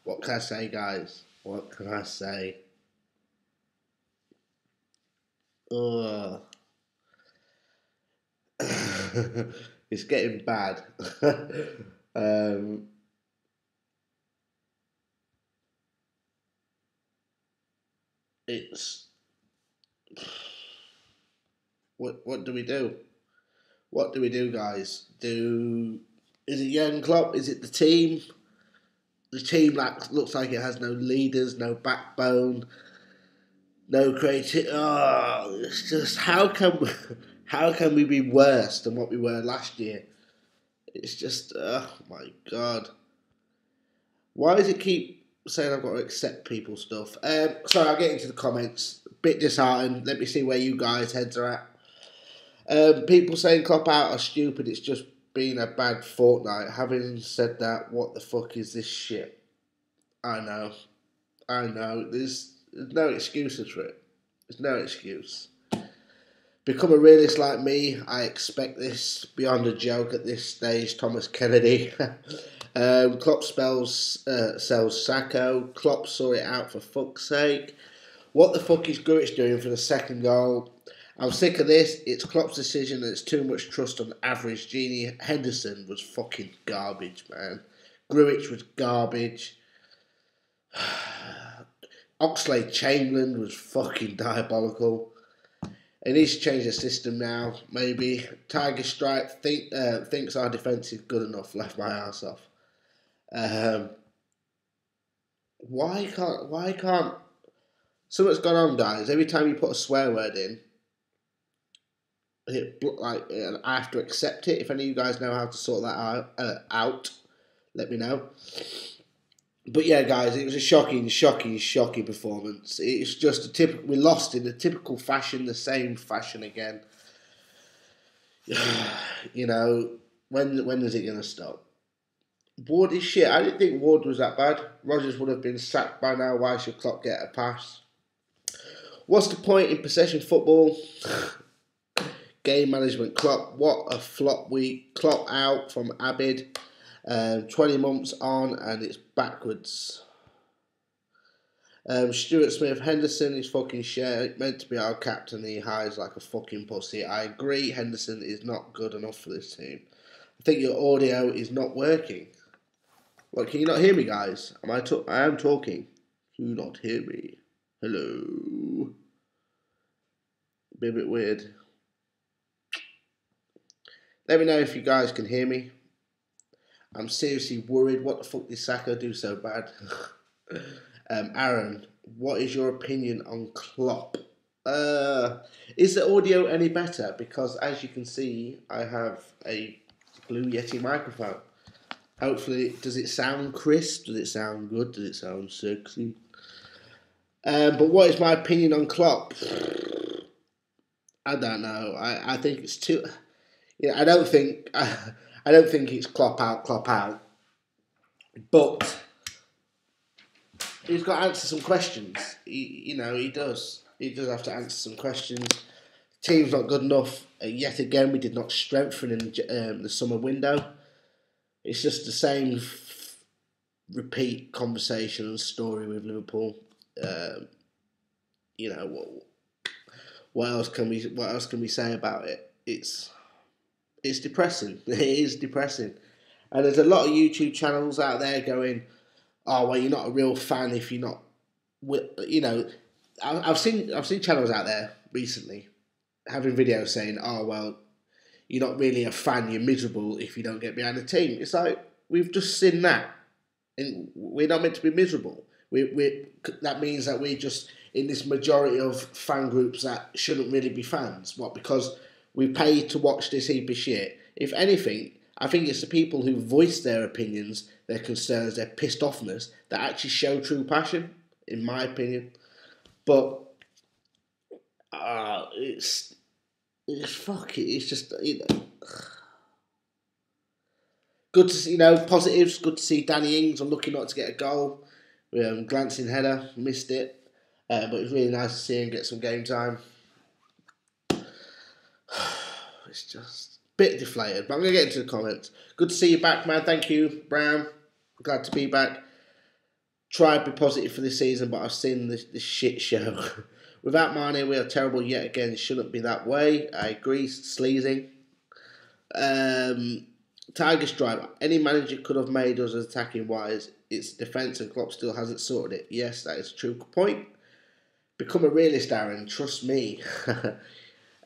What can I say, guys? What can I say? Ugh. It's getting bad. um, it's what do we do? What do we do, guys? Is it Jurgen Klopp? Is it the team? The team that looks like it has no leaders, no backbone, no creativity. Oh, it's just how can we be worse than what we were last year? It's just oh my god. Why does it keep saying I've got to accept people's stuff? Sorry, I'll get into the comments. Bit disheartened. Let me see where you guys' heads are at. People saying Klopp out are stupid. It's just been a bad fortnight. Having said that, what the fuck is this shit? I know. I know. There's no excuses for it. There's no excuse. Become a realist like me, I expect this beyond a joke at this stage. Thomas Kennedy. Klopp sells Sacco. Klopp saw it out for fuck's sake. What the fuck is Gruitch doing for the second goal? I'm sick of this. It's Klopp's decision and it's too much trust on average. Genie Henderson was fucking garbage, man. Gruitch was garbage. Oxlade-Chamberlain was fucking diabolical. It needs to change the system now, maybe. Tiger Strike thinks our defence is good enough. Left my ass off. Why can't... Something's gone on, guys. Every time you put a swear word in, I have to accept it. If any of you guys know how to sort that out, let me know. But yeah, guys, it was a shocking performance. It's just a typical. We lost in a typical fashion, the same fashion again. You know, when is it going to stop? Ward is shit. I didn't think Ward was that bad. Rodgers would have been sacked by now. Why should Klopp get a pass? What's the point in possession football? Game management. Klopp, what a flop week. Klopp out from Abid. 20 months on and it's backwards. Stuart Smith Henderson is fucking shit. Meant to be our captain. He hides like a fucking pussy. I agree. Henderson is not good enough for this team. I think your audio is not working. What, can you not hear me, guys? I am talking. Can you not hear me? Hello. Be a bit weird. Let me know if you guys can hear me. I'm seriously worried. What the fuck did Saka do so bad? Aaron, what is your opinion on Klopp? Is the audio any better? Because as you can see, I have a Blue Yeti microphone. Hopefully, does it sound crisp? Does it sound good? Does it sound sexy? But what is my opinion on Klopp? I don't know. I think it's too... Yeah, I don't think it's Klopp out. But he's got to answer some questions. He does. He does have to answer some questions. Team's not good enough. Yet again, we did not strengthen in the summer window. It's just the same repeat conversation and story with Liverpool. What else can we say about it? It's depressing. It is depressing. And there's a lot of YouTube channels out there going, "Oh, well, you're not a real fan if you're not." I've seen channels out there recently having videos saying, "Oh, well, you're not really a fan, you're miserable if you don't get behind the team. It's like, we've just seen that. And we're not meant to be miserable. That means that we're just in this majority of fan groups that shouldn't really be fans. What? Because we pay to watch this heap of shit. If anything, I think it's the people who voice their opinions, their concerns, their pissed offness that actually show true passion, in my opinion. But it's fuck it. It's just, you know. Good to see, positives. Good to see Danny Ings unlucky not to get a goal. Glancing header, missed it. But it was really nice to see him get some game time. It's just a bit deflated. But I'm going to get into the comments. Good to see you back, man. Thank you, Brown. Glad to be back. Try to be positive for this season, but I've seen this shit show. Without Mane, we are terrible yet again. Shouldn't be that way. I agree. Sleazing. Tiger Stripe. Any manager could have made us attacking wise. It's defence and Klopp still hasn't sorted it. Yes, that is a true point. Become a realist, Aaron. Trust me.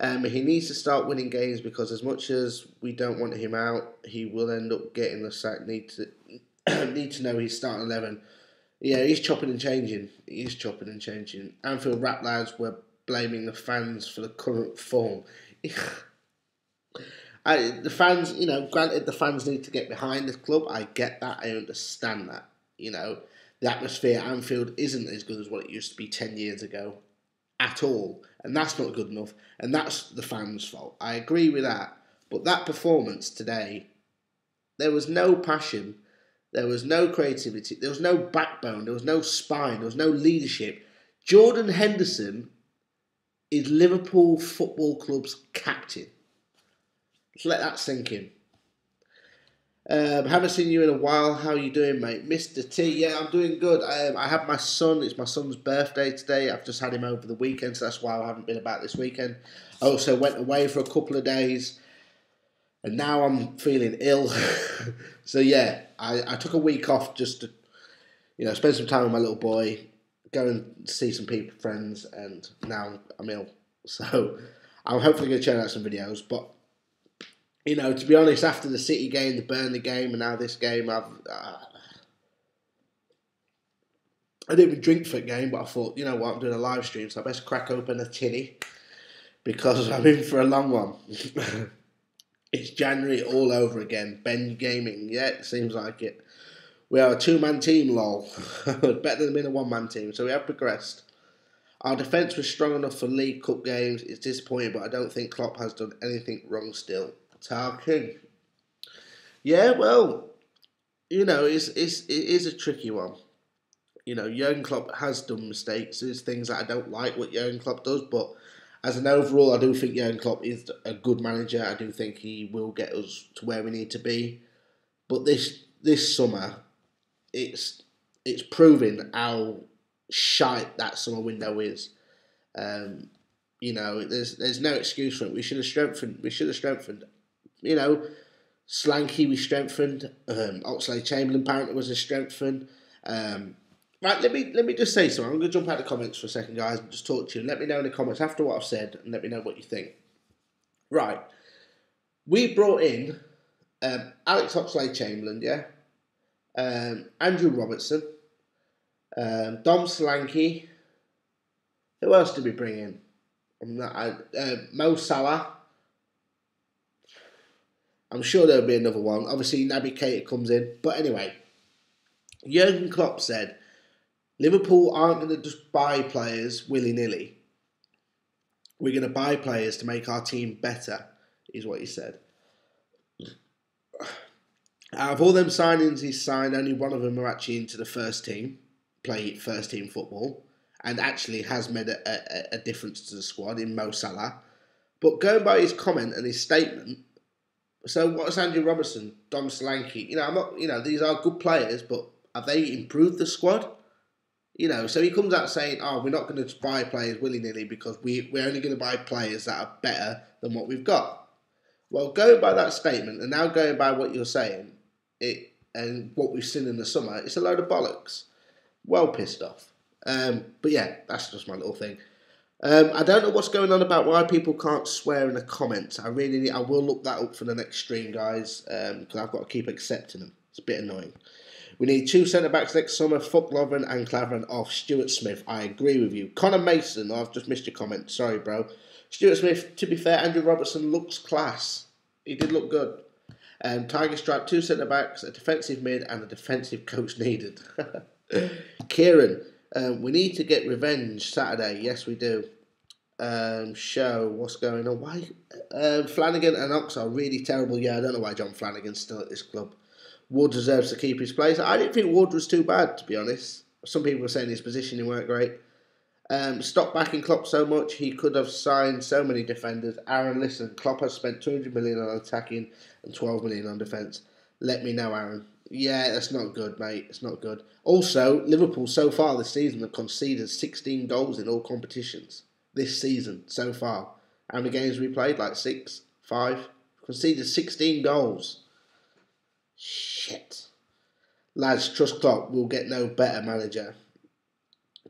He needs to start winning games because as much as we don't want him out, he will end up getting the sack. Need to know he's starting 11. Yeah, he's chopping and changing. Anfield rap lads were blaming the fans for the current form. The fans, granted the fans need to get behind this club. I get that. I understand that. The atmosphere at Anfield isn't as good as what it used to be 10 years ago at all. And that's not good enough. And that's the fans' fault. I agree with that. But that performance today, there was no passion. There was no creativity. There was no backbone. There was no spine. There was no leadership. Jordan Henderson is Liverpool Football Club's captain. Let's let that sink in. Haven't seen you in a while. How are you doing, mate? Mr. T, yeah, I'm doing good. I have my son. It's my son's birthday today. I've just had him over the weekend, so that's why I haven't been about this weekend. I also went away for a couple of days, and now I'm feeling ill. So yeah, I took a week off just to, spend some time with my little boy, go and see some people, friends, and now I'm ill. So I'm hopefully going to churn out some videos, but to be honest, after the City game, the Burnley game, and now this game, I didn't even drink for the game, but I thought, you know what, I'm doing a live stream, so I best crack open a tinny, because I'm in for a long one. It's January all over again. Ben Gaming, yeah, it seems like it. We are a two-man team, lol. Better than being a one-man team, so we have progressed. Our defence was strong enough for League Cup games. It's disappointing, but I don't think Klopp has done anything wrong still. Talking. Yeah, well, it is a tricky one. Jurgen Klopp has done mistakes. There's things that I don't like what Jurgen Klopp does, but as an overall, I do think Jurgen Klopp is a good manager. I do think he will get us to where we need to be. But this summer, it's proving how shite that summer window is. There's no excuse for it. We should have strengthened. Slanky we strengthened. Oxlade-Chamberlain apparently was a strengthened. Right, let me just say something. I'm going to jump out of the comments for a second, guys, and just talk to you. Let me know in the comments after what I've said, and let me know what you think. Right, we brought in Alex Oxlade-Chamberlain, yeah, Andrew Robertson, Dom Solanke. Who else did we bring in? Mo Salah. I'm sure there'll be another one. Obviously, Naby Keita comes in. But anyway, Jurgen Klopp said, Liverpool aren't going to just buy players willy-nilly. We're going to buy players to make our team better, is what he said. Out of all them signings he's signed, only one of them are actually into the first team, play first team football, and actually has made a difference to the squad in Mo Salah. But going by his comment and his statement, so what's Andrew Robertson, Dom Solanke? I'm not, these are good players, but have they improved the squad? So he comes out saying, we're not going to buy players willy-nilly because we're only going to buy players that are better than what we've got. Well, going by that statement and now going by what you're saying, and what we've seen in the summer, it's a load of bollocks. Well pissed off. But yeah, that's just my little thing. I don't know what's going on about why people can't swear in the comments. I will look that up for the next stream, guys, because I've got to keep accepting them. It's a bit annoying. We need 2 centre-backs next summer. Fuck Lovren and Claveren off. Stuart Smith, I agree with you. Connor Mason, I've just missed your comment. Sorry, bro. Stuart Smith, to be fair, Andrew Robertson looks class. He did look good. Tiger Stripe, 2 centre-backs, a defensive mid and a defensive coach needed. Kieran, we need to get revenge Saturday. Yes, we do. Show what's going on. Why Flanagan and Ox are really terrible. Yeah, I don't know why John Flanagan's still at this club. Wood deserves to keep his place. I didn't think Wood was too bad, to be honest. Some people were saying his positioning weren't great. Stop backing Klopp so much. He could have signed so many defenders. Aaron, listen, Klopp has spent 200 million on attacking and 12 million on defence. Let me know, Aaron. Yeah, that's not good, mate. It's not good. Also, Liverpool so far this season have conceded 16 goals in all competitions. This season, so far. How many games we played? Like 6? 5? Conceded 16 goals. Shit. Lads, trust Klopp. We'll get no better manager.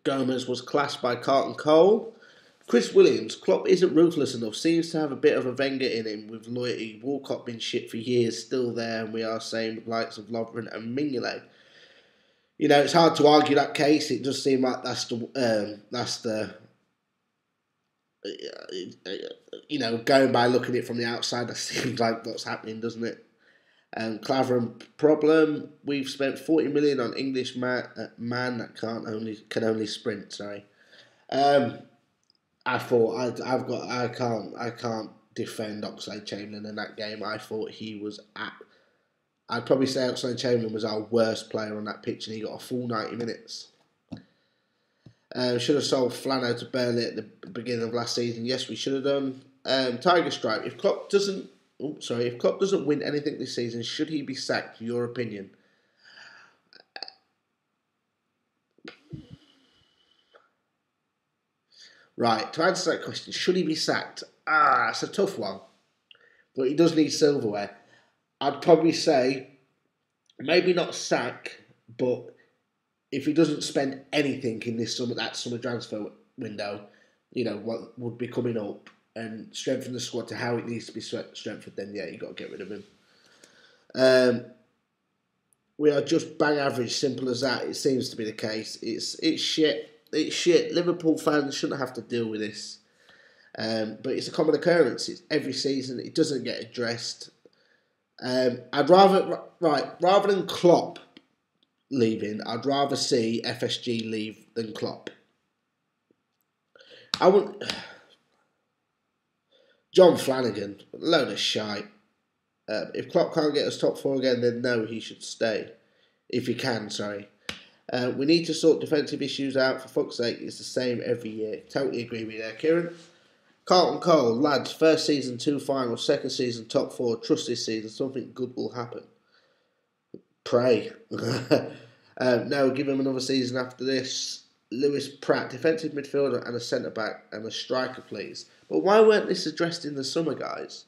Gomez was classed by Carlton Cole. Chris Williams, Klopp isn't ruthless enough. Seems to have a bit of a Wenger in him with loyalty. Walcott been shit for years, still there, and we are saying with likes of Lovren and Mignolet. You know, it's hard to argue that case. It does seem like that's the you know, going by looking at it from the outside, that seems like what's happening, doesn't it? Claveren problem. We've spent 40 million on English man that can only sprint. Sorry. I thought I can't defend Oxlade-Chamberlain in that game. I thought he was I'd probably say Oxlade-Chamberlain was our worst player on that pitch, and he got a full 90 minutes. Should have sold Flano to Burnley at the beginning of last season. Yes, we should have done. Tiger Stripe. If Klopp doesn't win anything this season, should he be sacked? Your opinion? Right, to answer that question, should he be sacked? It's a tough one. But he does need silverware. I'd probably say maybe not sack, but if he doesn't spend anything in that summer transfer window, you know, what would be coming up, and strengthen the squad to how it needs to be strengthened, then yeah, you got to get rid of him. We are just bang average, simple as that. It seems to be the case. It's shit. It's shit. Liverpool fans shouldn't have to deal with this. But it's a common occurrence. It's every season. It doesn't get addressed. Rather than Klopp leaving, I'd rather see FSG leave than Klopp. I wouldn't. John Flanagan, a load of shite. If Klopp can't get us top 4 again, then no, he should stay. If he can, sorry. We need to sort defensive issues out. For fuck's sake, it's the same every year. Totally agree with you there, Kieran. Carlton Cole, lads, first season 2 finals, second season top 4. Trust this season, something good will happen. Pray. No, give him another season after this. Lewis Pratt, defensive midfielder and a centre-back and a striker, please. But why weren't this addressed in the summer, guys?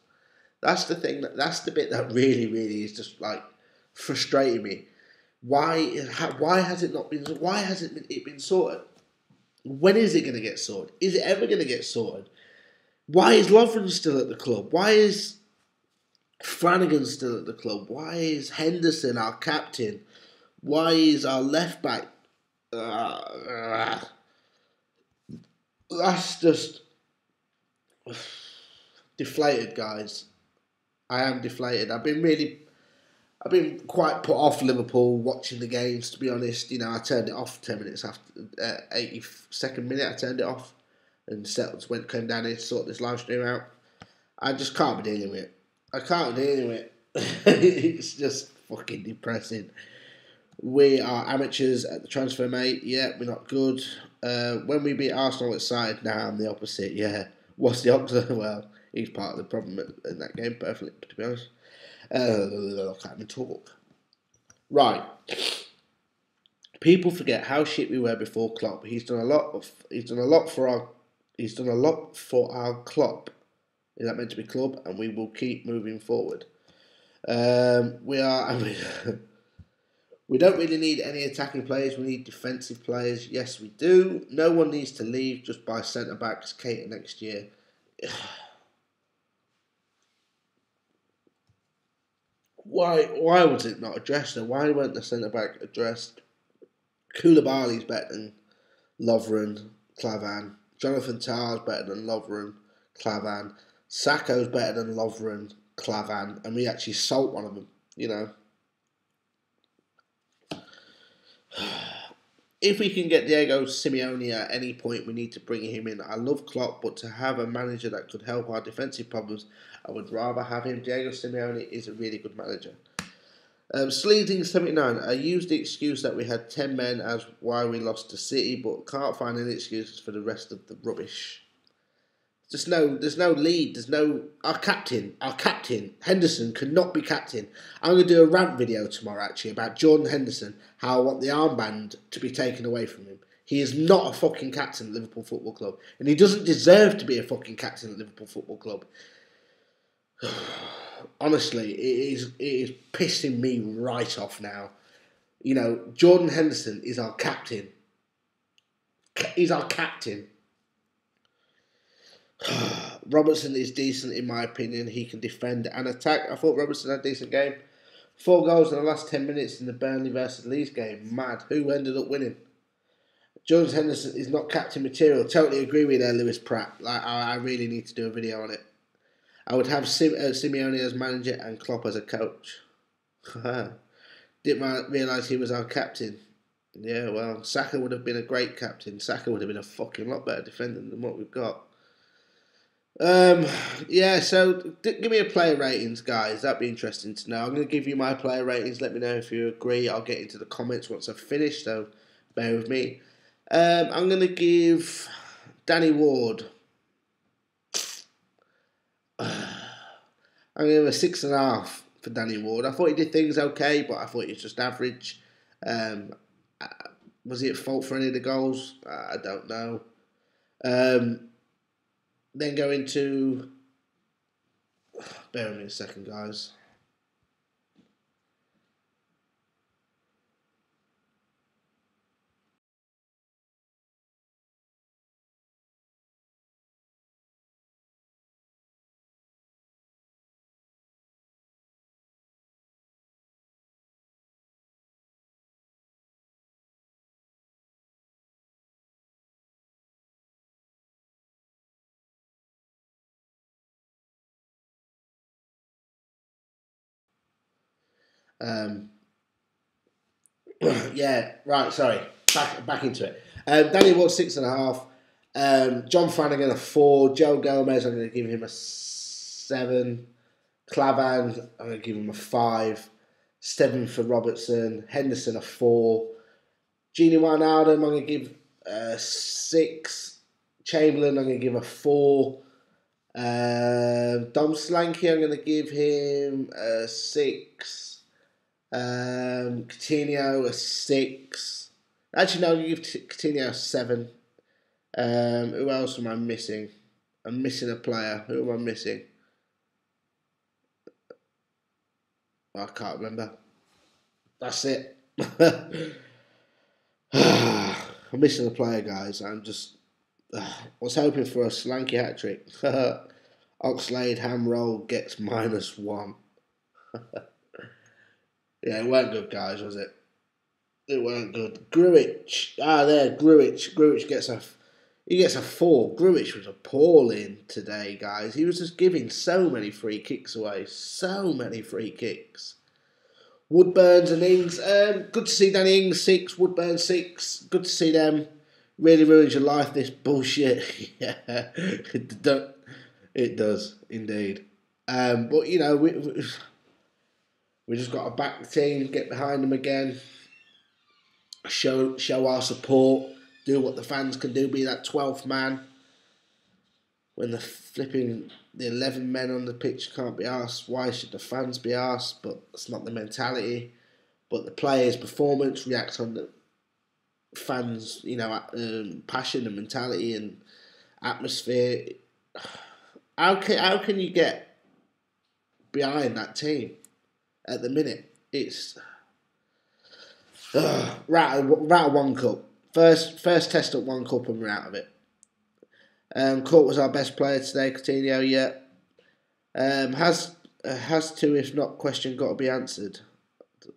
That's the thing. That's the bit that really, really is just like frustrating me. Why hasn't it been sorted? When is it going to get sorted? Is it ever going to get sorted? Why is Lovren still at the club? Why is Flanagan still at the club? Why is Henderson our captain? Why is our left back? That's just deflated, guys. I am deflated. I've been quite put off Liverpool watching the games, to be honest. You know, I turned it off 10 minutes after 82nd minute. I turned it off and came down here to sort this live stream out. I just can't be dealing with it. I can't be dealing with it. It's just fucking depressing. We are amateurs at the transfer, mate. Yeah, we're not good. When we beat Arsenal, excited. Nah, I'm the opposite. Yeah. What's the opposite? Well, he's part of the problem in that game, perfectly, to be honest. I can't even talk. Right. People forget how shit we were before Klopp. He's done a lot for our club. Is that meant to be club? And we will keep moving forward. We don't really need any attacking players. We need defensive players. Yes, we do. No one needs to leave. Just buy centre backs, cater next year. Why was it not addressed? And why weren't the centre back addressed? Koulibaly's better than Lovren, Clavan. Jonathan Tah's better than Lovren, Clavan. Sacco's better than Lovren, Clavan, and we actually sold one of them. You know. If we can get Diego Simeone at any point, we need to bring him in. I love Klopp, but to have a manager that could help our defensive problems, I would rather have him. Diego Simeone is a really good manager. Sleeding79, I used the excuse that we had 10 men as why we lost to City, but can't find any excuses for the rest of the rubbish. There's no lead. There's no our captain. Henderson could not be captain. I'm going to do a rant video tomorrow actually about Jordan Henderson. How I want the armband to be taken away from him. He is not a fucking captain at Liverpool Football Club, and he doesn't deserve to be a fucking captain at Liverpool Football Club. Honestly, it is pissing me right off now. You know, Jordan Henderson is our captain. He's our captain. Robertson is decent in my opinion. He can defend and attack. I thought Robertson had a decent game. 4 goals in the last 10 minutes in the Burnley versus Leeds game. Mad. Who ended up winning? Jordan Henderson is not captain material. Totally agree with you there, Lewis Pratt. Like, I really need to do a video on it. I would have Simeone as manager and Klopp as a coach. Didn't realise he was our captain. Yeah, well, Saka would have been a great captain. Saka would have been a fucking lot better defender than what we've got. Yeah, so give me a player ratings, guys. That'd be interesting to know. I'm going to give you my player ratings. Let me know if you agree. I'll get into the comments once I've finished, so bear with me. I'm going to give Danny Ward. I'm going to give a 6.5 for Danny Ward. I thought he did things okay, but I thought he was just average. Was he at fault for any of the goals? I don't know. Then go into... Bear with me a second, guys. Yeah, right, sorry. Back into it. Danny Ward, 6.5. John Flanagan, a 4. Joe Gomez, I'm going to give him a 7. Clavan, I'm going to give him a 5. Steven for Robertson. Henderson, a 4. Gini Wijnaldum, I'm going to give a 6. Chamberlain, I'm going to give a 4. Dom Slanky, I'm going to give him a 6. Coutinho a 6. Actually, no, I'm going to give Coutinho a 7. Who else am I missing? I'm missing a player. Who am I missing? I can't remember. That's it. I'm missing a player, guys. I was hoping for a Slanky hat trick. Oxlade ham roll gets -1. Yeah, it weren't good, guys, was it? It weren't good. Gruitch. Gruitch gets a 4. Gruitch was appalling today, guys. He was just giving so many free kicks away. So many free kicks. Woodburns and Ings. Good to see Danny Ings 6. Woodburn 6. Good to see them. Really ruins your life, this bullshit. Yeah, it does, indeed. But, you know, we just got to back the team, get behind them again, show our support, do what the fans can do, be that 12th man. When the 11 men on the pitch can't be asked, why should the fans be asked? But it's not the mentality. But the players' performance reacts on the fans, you know, passion and mentality and atmosphere. How can you get behind that team at the minute? we're out of one cup. First test at one cup and we're out of it. Court was our best player today, Coutinho, yeah. Has to, if not question, got to be answered.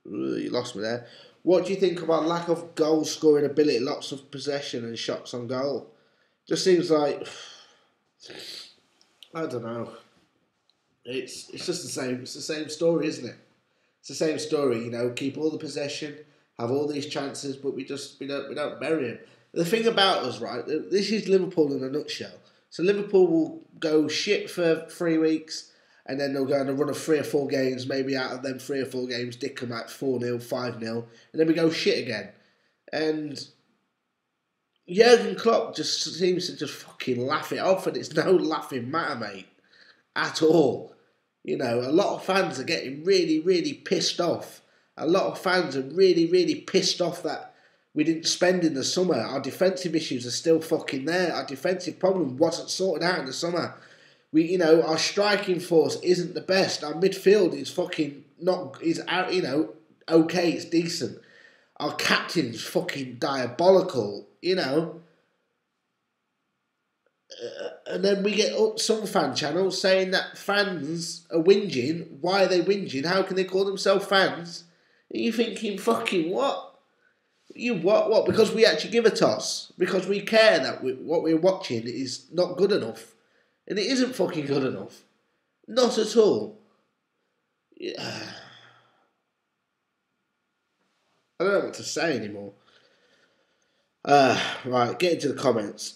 You lost me there. What do you think about lack of goal scoring ability, lots of possession and shots on goal? Just seems like, I don't know. It's just the same. It's the same story, isn't it? It's the same story. You know, keep all the possession, have all these chances, but we don't bury him. The thing about us, right? This is Liverpool in a nutshell. So Liverpool will go shit for 3 weeks, and then they'll go on a run of 3 or 4 games. Maybe out of them 3 or 4 games, dick them at 4-0, 5-0, and then we go shit again. And Jurgen Klopp just seems to just fucking laugh it off, and it's no laughing matter, mate, at all. You know, a lot of fans are getting really, really pissed off. A lot of fans are really, really pissed off that we didn't spend in the summer. Our defensive issues are still fucking there. Our defensive problem wasn't sorted out in the summer. Our striking force isn't the best. Our midfield is fucking not, is out, okay, it's decent. Our captain's fucking diabolical, And then we get up some fan channels saying that fans are whinging. Why are they whinging? How can they call themselves fans? Are you thinking, fucking what? What? Because we actually give a toss. Because we care that what we're watching is not good enough. And it isn't fucking good enough. Not at all. I don't know what to say anymore. Right, get into the comments.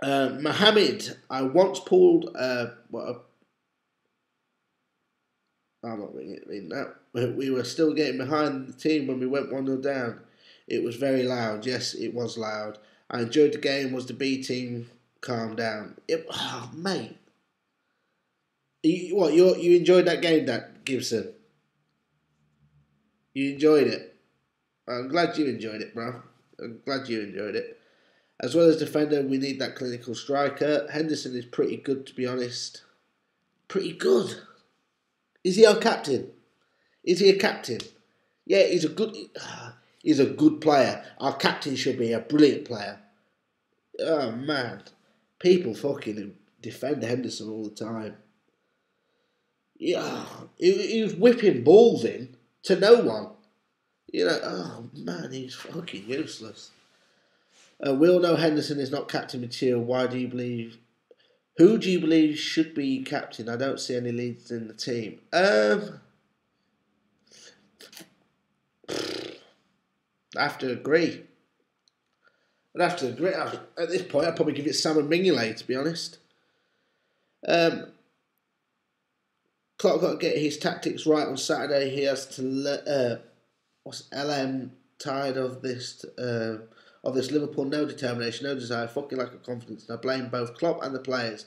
Mohammed, I once pulled I'm not reading that. We were still getting behind the team when we went 1-0 down. It was very loud. Yes, it was loud. I enjoyed the game. Was the B team calm down? Mate. You enjoyed that game, that Gibson? You enjoyed it? I'm glad you enjoyed it, bro. I'm glad you enjoyed it. As well as defender, we need that clinical striker. Henderson is pretty good, to be honest. Pretty good. Is he our captain? Is he a captain? Yeah, he's a good player. Our captain should be a brilliant player. Oh, man. People fucking defend Henderson all the time. Yeah, he was whipping balls in to no one. Oh, man, he's fucking useless. We all know Henderson is not captain material. Who do you believe should be captain? I don't see any leads in the team. I have to agree. At this point, I'd probably give it Sam and Mignolet, to be honest. Klopp got to get his tactics right on Saturday. He has to LM tired of this Liverpool, no determination, no desire, fucking lack of confidence. And I blame both Klopp and the players.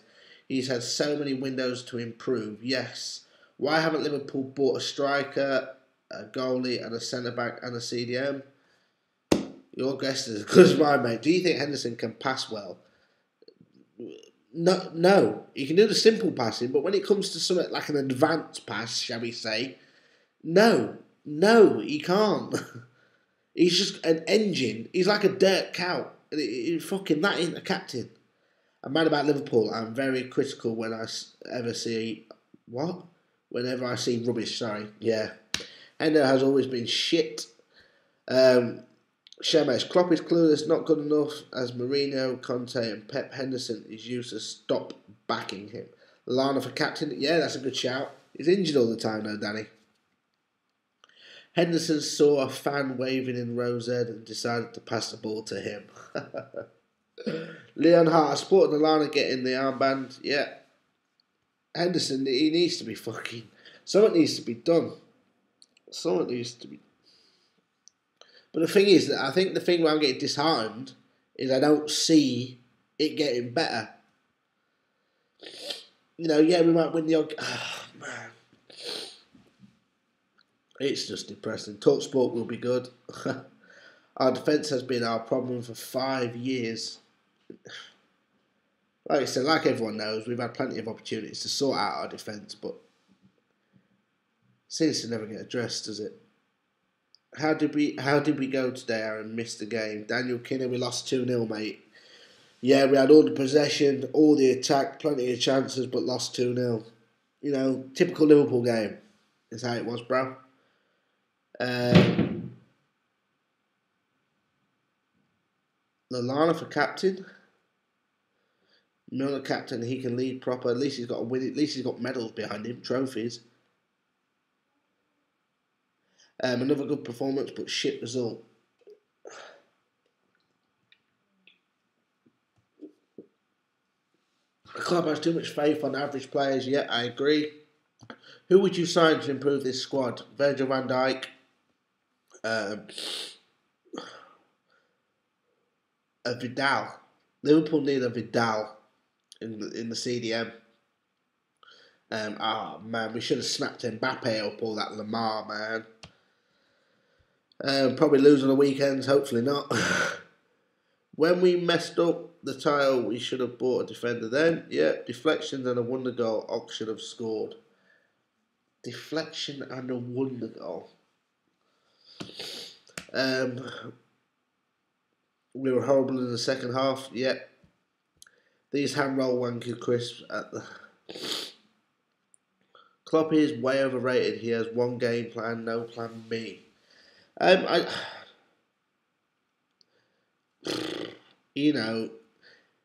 He's had so many windows to improve. Yes. Why haven't Liverpool bought a striker, a goalie, and a centre-back and a CDM? Your guess is as good as mine, mate. Do you think Henderson can pass well? No. He can do the simple passing, but when it comes to something like an advanced pass, shall we say, no, he can't. He's just an engine. He's like a dirt cow. Fucking that ain't a captain. I'm mad about Liverpool. I'm very critical whenever I see rubbish. Sorry. Yeah. Endo has always been shit. Shemesh, Klopp is clueless, not good enough. As Mourinho, Conte and Pep, Henderson is useless. Stop backing him. Lana for captain. Yeah, that's a good shout. He's injured all the time though, Danny. Henderson saw a fan waving in Rose Ed and decided to pass the ball to him. Leon Hart, I supported Lallana getting the armband. Yeah. Henderson, he needs to be fucking... Something needs to be done. But the thing is, that I think the thing where I'm getting disheartened is I don't see it getting better. We might win the... Oh, man. It's just depressing. TalkSport will be good. Our defence has been our problem for 5 years. Like I said, like everyone knows, we've had plenty of opportunities to sort out our defence, but it seems to never get addressed, does it? How did we go today, Aaron? Missed the game. Daniel Kinner, we lost 2-0, mate. Yeah, we had all the possession, all the attack, plenty of chances, but lost 2-0. You know, typical Liverpool game is how it was, bro. Lallana for captain. Milner captain, he can lead proper. At least he's got a win. At least he's got medals behind him, trophies. Another good performance, but shit result. The club has too much faith on average players. Yeah, I agree. Who would you sign to improve this squad? Virgil van Dijk. A Vidal. Liverpool need a Vidal in the CDM. Man, we should have snapped Mbappe up or that Lamar, man. Probably lose on the weekends, hopefully not. When we messed up the title, we should have bought a defender then. Yeah, deflections and a wonder goal. Ox should have scored. Deflection and a wonder goal. We were horrible in the second half. Yeah. These hand roll wanky crisps at the... Klopp is way overrated. He has one game plan, no plan B. You know,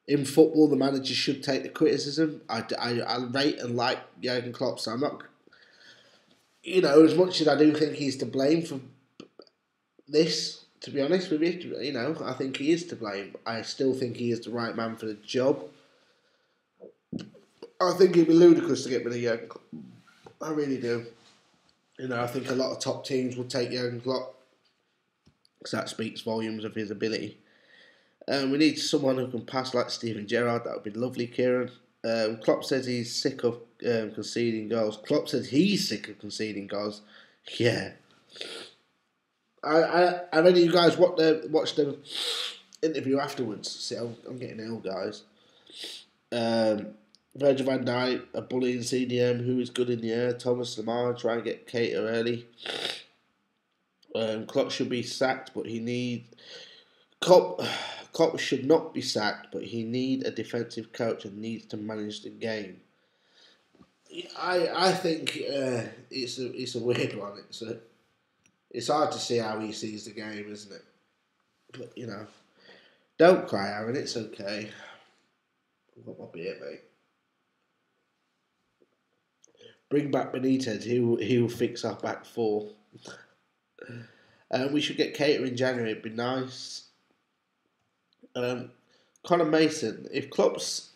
in football, the manager should take the criticism. I rate and like Jurgen Klopp, so I'm not... You know, as much as I do think he's to blame for this, to be honest with you, you know, I think he is to blame. I still think he is the right man for the job. I think it'd be ludicrous to get rid of Jurgen Klopp. I really do. You know, I think a lot of top teams would take Jurgen Klopp because that speaks volumes of his ability. We need someone who can pass like Steven Gerrard. That would be lovely, Kieran. Klopp says he's sick of conceding goals. Klopp says he's sick of conceding goals. Yeah. I read you guys watched the interview afterwards. See, I'm getting ill, guys. Virgil van Dijk, a bully in CDM, who is good in the air. Thomas Lamar, try and get Cater early. Klopp should be sacked, but he needs... Klopp should not be sacked, but he needs a defensive coach and needs to manage the game. I think it's a weird one. It's hard to see how he sees the game, isn't it? But you know, don't cry, Aaron. It's okay. I've got my beer, mate. Bring back Benitez. He will fix our back four. We should get Cater in January. It'd be nice. Conor Mason. If Klopp's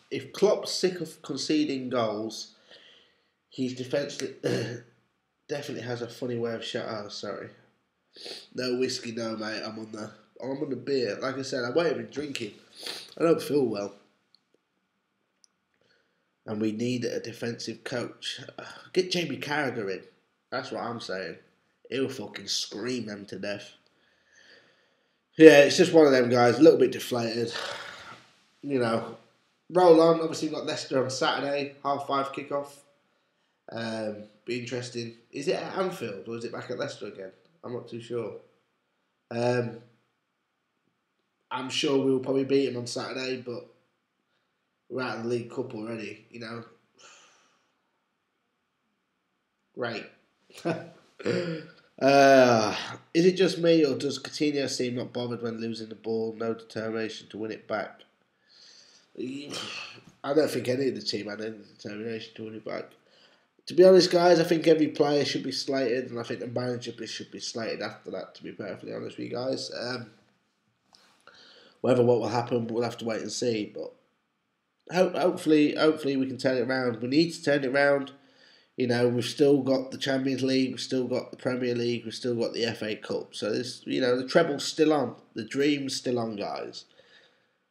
sick of conceding goals, his defence definitely has a funny way of sorry. No whiskey, no mate. I'm on the beer. Like I said, I won't even drinking. I don't feel well. And we need a defensive coach. Get Jamie Carragher in. That's what I'm saying. He'll fucking scream them to death. Yeah, it's just one of them guys. A little bit deflated. You know. Roll on. Obviously, we've got Leicester on Saturday. 5:30 kickoff. Be interesting. Is it at Anfield or is it back at Leicester again? I'm not too sure. I'm sure we'll probably beat him on Saturday, but we're out of the League Cup already, you know. Great. Is it just me, or does Coutinho seem not bothered when losing the ball? No determination to win it back. I don't think any of the team had any determination to win it back. To be honest, guys, I think every player should be slated, and I think the manager should be slated after that, to be perfectly honest with you guys. What will happen, we'll have to wait and see, but hopefully we can turn it around. We need to turn it around. You know, we've still got the Champions League, we've still got the Premier League, we've still got the FA Cup. So this, you know, the treble's still on. The dream's still on, guys.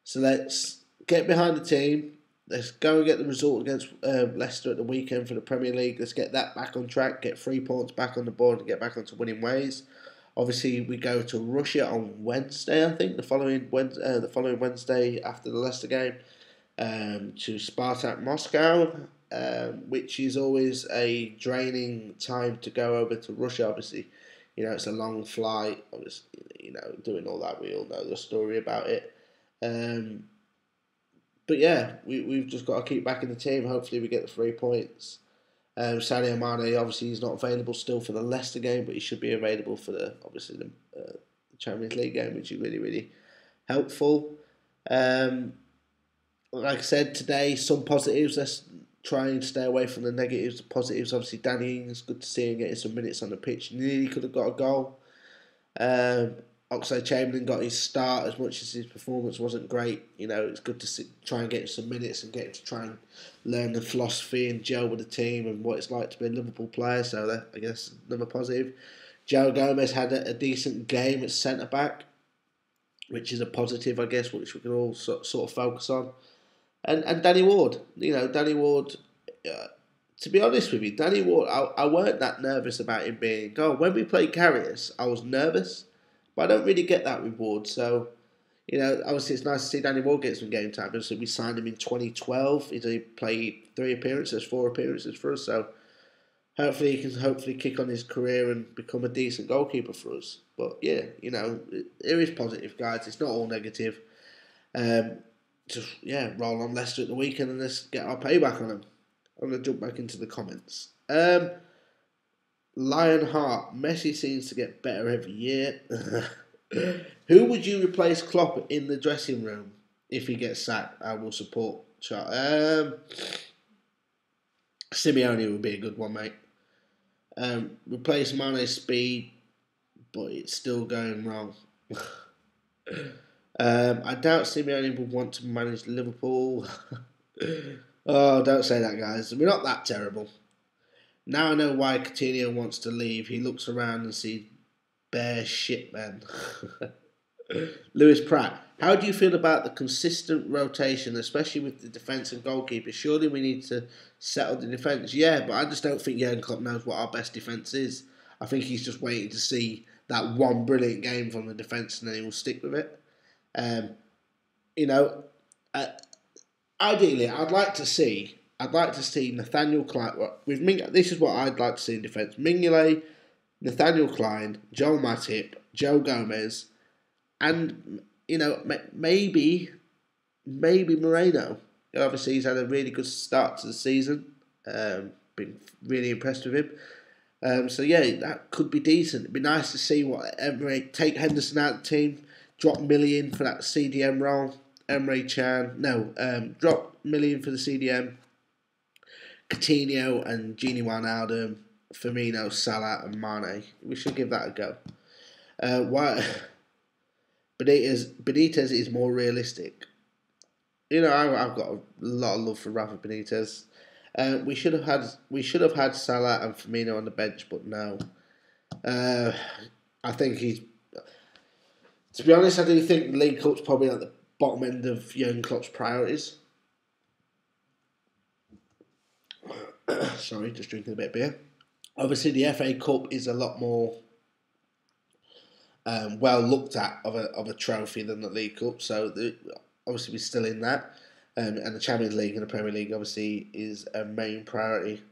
So let's get behind the team. Let's go and get the result against Leicester at the weekend for the Premier League. Let's get that back on track, get 3 points back on the board and get back onto winning ways. Obviously, we go to Russia on Wednesday, I think, the following Wednesday after the Leicester game, to Spartak Moscow, which is always a draining time to go over to Russia, obviously. It's a long flight. Obviously, doing all that, we all know the story about it. Um, but yeah, we've just got to keep backing the team. Hopefully, we get the 3 points. Sadio Mane, obviously, he's not available still for the Leicester game, but he should be available for the Champions League game, which is really, really helpful. Like I said today, some positives. Let's try and stay away from the negatives. The positives, obviously, Danny Ings, good to see him getting some minutes on the pitch. Nearly could have got a goal. Oxlade-Chamberlain got his start as much as his performance wasn't great. It's good to try and get some minutes and get him to try and learn the philosophy and gel with the team and what it's like to be a Liverpool player. So I guess another positive. Joe Gomez had a decent game at centre-back, which is a positive, I guess, which we can all sort of focus on. And Danny Ward, Danny Ward, to be honest with you, Danny Ward, I weren't that nervous about him being in goal. When we played Carriers, I was nervous, but I don't really get that with Ward. So, obviously it's nice to see Danny Ward get some game time. So we signed him in 2012. He's only played 4 appearances for us. So hopefully he can kick on his career and become a decent goalkeeper for us. But yeah, it is positive, guys. It's not all negative. Roll on Leicester at the weekend and let's get our payback on them. I'm going to jump back into the comments. Lionheart, Messi seems to get better every year. Who would you replace Klopp in the dressing room if he gets sacked? I will support Simeone would be a good one, mate. Replace Mane's speed, but it's still going wrong. I doubt Simeone would want to manage Liverpool. Oh, don't say that, guys. We're not that terrible. Now I know why Coutinho wants to leave. He looks around and sees bare shit, man. Lewis Pratt, how do you feel about the consistent rotation, especially with the defence and goalkeeper? Surely we need to settle the defence. Yeah, but I just don't think Jurgen Klopp knows what our best defence is. I think he's just waiting to see that one brilliant game from the defence and then he will stick with it. Ideally, I'd like to see Nathaniel Klein. This is what I'd like to see in defence: Mignolet, Nathaniel Klein, Joel Matip, Joe Gomez, and maybe Moreno. Obviously, he's had a really good start to the season. Been really impressed with him. That could be decent. It'd be nice to see what Emery take Henderson out of the team, drop Millie for that CDM role. Emre Can, drop Millie for the CDM. Coutinho and Gini Wijnaldum, Firmino, Salah and Mane. We should give that a go. Why Benitez is more realistic. I've got a lot of love for Rafa Benitez. We should have had Salah and Firmino on the bench, but no. I think he's. To be honest, I do think the League Cup's probably at the bottom end of Jurgen Klopp's priorities. Sorry, just drinking a bit of beer. Obviously, the FA Cup is a lot more well looked at of a trophy than the League Cup. So obviously we're still in that, and the Champions League and the Premier League obviously is a main priority.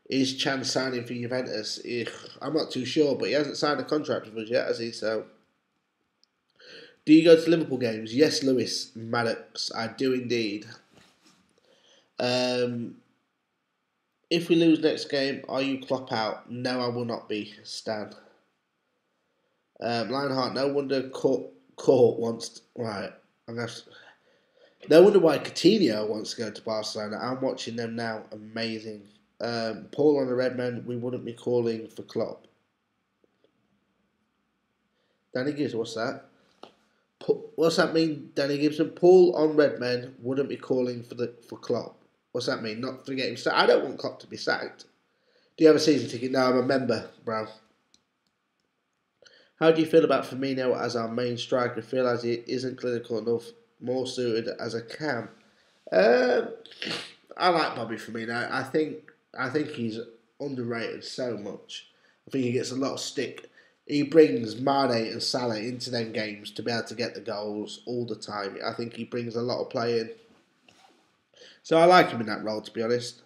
Is Chan signing for Juventus? I'm not too sure, but he hasn't signed a contract with us yet, has he? So. Do you go to Liverpool games? Yes, Lewis Maddox, I do indeed. If we lose next game, are you Klopp out? No, I will not be, Stan. Lionheart, no wonder Court wants to, right. No wonder why Coutinho wants to go to Barcelona. I'm watching them now. Amazing. Paul on the Redmen, we wouldn't be calling for Klopp. Danny Gibbs, what's that? What's that mean, Danny Gibson? Paul on Redmen wouldn't be calling for Klopp. What's that mean? Not to get him sacked. I don't want Klopp to be sacked. Do you have a season ticket? No, I'm a member, bro. How do you feel about Firmino as our main striker? Feel as he isn't clinical enough, more suited as a cam. I like Bobby Firmino. I think he's underrated so much. I think he gets a lot of stick. He brings Mane and Salah into them games to be able to get the goals all the time. I think he brings a lot of play in. So I like him in that role, to be honest.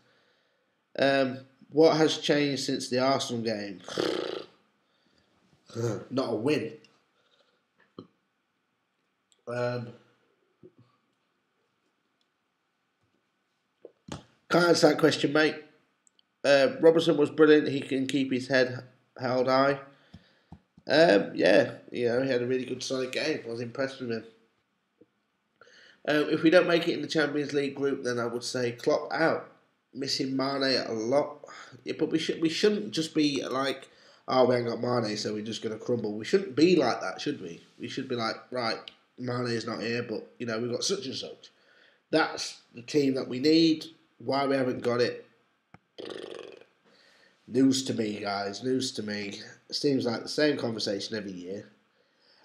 What has changed since the Arsenal game? not a win. Can't answer that question, mate. Robertson was brilliant. He can keep his head held high. Yeah, he had a really good solid game. I was impressed with him. If we don't make it in the Champions League group, then I would say Klopp out. Missing Mane a lot. Yeah, but we shouldn't just be like, oh, we ain't got Mane, so we're just going to crumble. We shouldn't be like that, should we? We should be like, right, Mane is not here, but we've got such and such. That's the team that we need. Why we haven't got it? News to me, guys. News to me. It seems like the same conversation every year.